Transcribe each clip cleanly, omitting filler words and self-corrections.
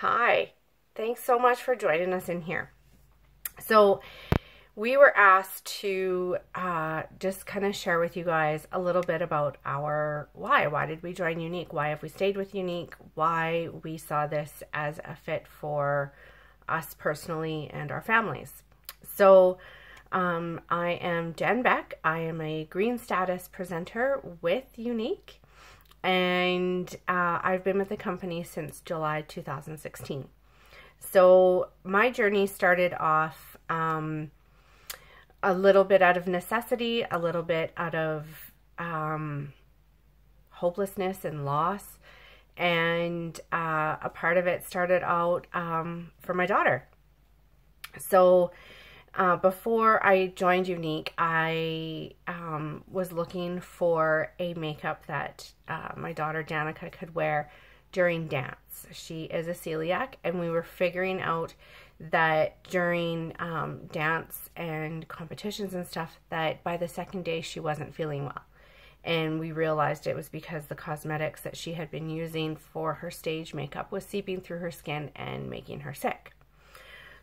Hi, thanks so much for joining us in here. So we were asked to just kind of share with you guys a little bit about our why. Why did we join Younique? Why have we stayed with Younique? Why we saw this as a fit for us personally and our families. So I am Jen Beck. I am a green status presenter with Younique. And I've been with the company since July 2016. So my journey started off a little bit out of necessity, a little bit out of hopelessness and loss. And a part of it started out for my daughter. So before I joined Younique, I was looking for a makeup that my daughter Danica could wear during dance. She is a celiac, and we were figuring out that during dance and competitions and stuff, that by the second day she wasn't feeling well. And we realized it was because the cosmetics that she had been using for her stage makeup was seeping through her skin and making her sick.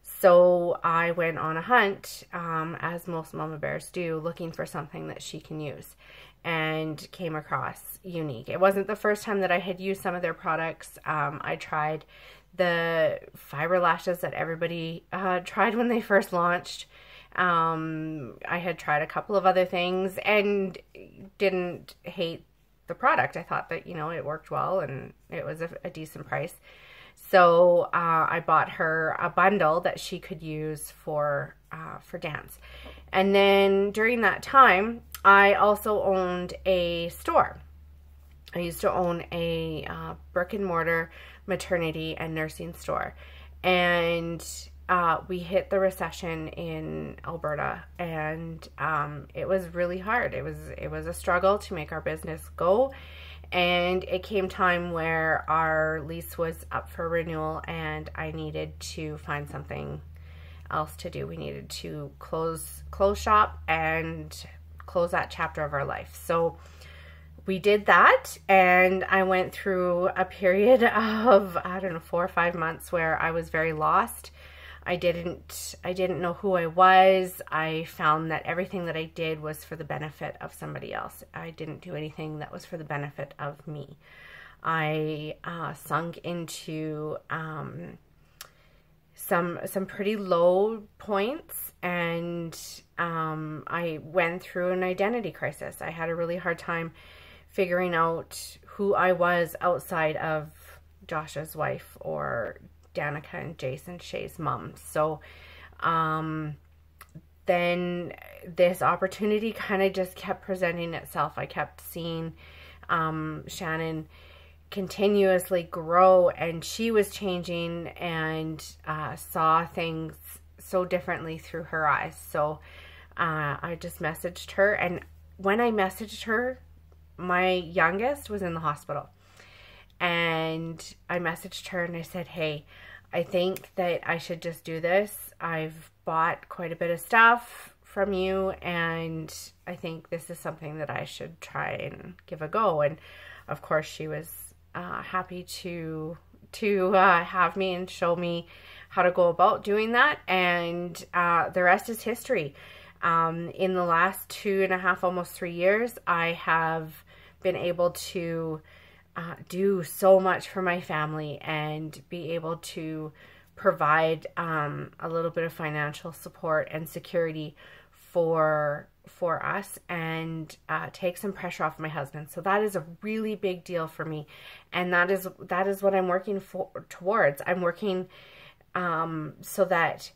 So I went on a hunt, as most mama bears do, looking for something that she can use, and came across Younique. It wasn't the first time that I had used some of their products. I tried the fiber lashes that everybody tried when they first launched. I had tried a couple of other things and didn't hate the product. I thought that, you know, it worked well and it was a decent price. So I bought her a bundle that she could use for dance. And then during that time, I also owned a store. I used to own a brick and mortar maternity and nursing store. And we hit the recession in Alberta, and it was really hard. It was a struggle to make our business go. And it came time where our lease was up for renewal and I needed to find something else to do. We needed to close shop and close that chapter of our life. So we did that, and I went through a period of, I don't know, 4 or 5 months where I was very lost. I didn't know who I was. I found that everything that I did was for the benefit of somebody else. I didn't do anything that was for the benefit of me. I sunk into some pretty low points, and I went through an identity crisis. I had a really hard time figuring out who I was outside of Josh's wife or Danica and Jason, Shay's mom. So then this opportunity kind of just kept presenting itself. I kept seeing Shannon continuously grow, and she was changing and saw things so differently through her eyes. So I just messaged her, and when I messaged her, my youngest was in the hospital. And I messaged her and I said, hey, I think that I should just do this. I've bought quite a bit of stuff from you, and I think this is something that I should try and give a go. And of course she was happy to have me and show me how to go about doing that. And the rest is history. In the last 2.5, almost 3 years, I have been able to do so much for my family and be able to provide a little bit of financial support and security for us, and take some pressure off my husband. So that is a really big deal for me, and that is what I'm working towards. I'm working so that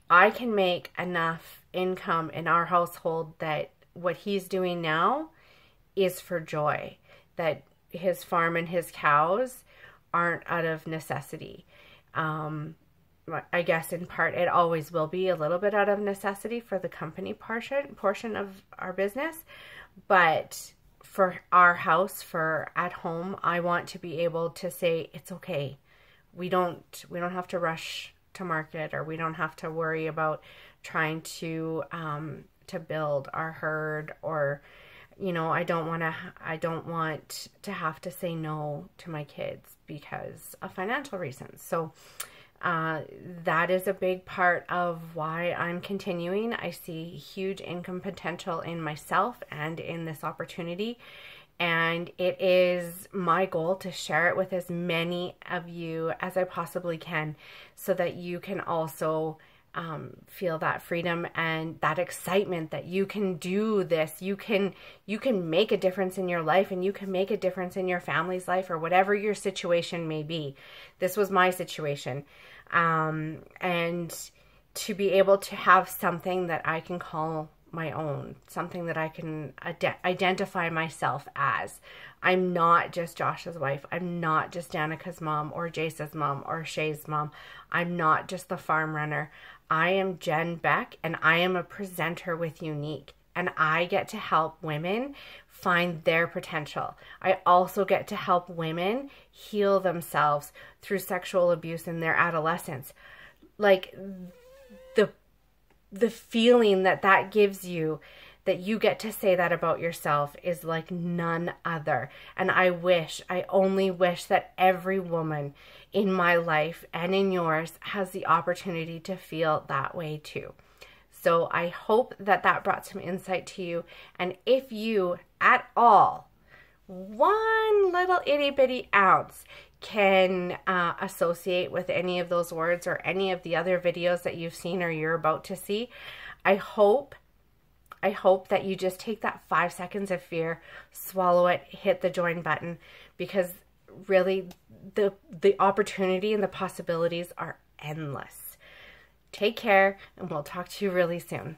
I can make enough income in our household that what he's doing now is for joy, that his farm and his cows aren't out of necessity. I guess in part it always will be a little bit out of necessity for the company portion of our business, but for our house, for at home, I want to be able to say it's okay. We don't have to rush to market, or we don't have to worry about trying to build our herd, or you know, I don't want to have to say no to my kids because of financial reasons. So that is a big part of why I'm continuing. I see huge income potential in myself and in this opportunity. And it is my goal to share it with as many of you as I possibly can, so that you can also feel that freedom and that excitement that you can do this. You can make a difference in your life, and you can make a difference in your family's life, or whatever your situation may be. This was my situation. And to be able to have something that I can call my own, something that I can identify myself as. I'm not just Josh's wife. I'm not just Danica's mom, or Jace's mom, or Shay's mom. I'm not just the farm runner. I am Jen Beck, and I am a presenter with Younique, and I get to help women find their potential. I also get to help women heal themselves through sexual abuse in their adolescence. Like, the feeling that gives you, that you get to say that about yourself, is like none other. And I only wish that every woman in my life and in yours has the opportunity to feel that way too. So I hope that brought some insight to you. And if you at all, one little itty bitty ounce, can associate with any of those words or any of the other videos that you've seen or you're about to see, I hope that you just take that 5 seconds of fear, swallow it, hit the join button, because really the opportunity and the possibilities are endless. Take care, and we'll talk to you really soon.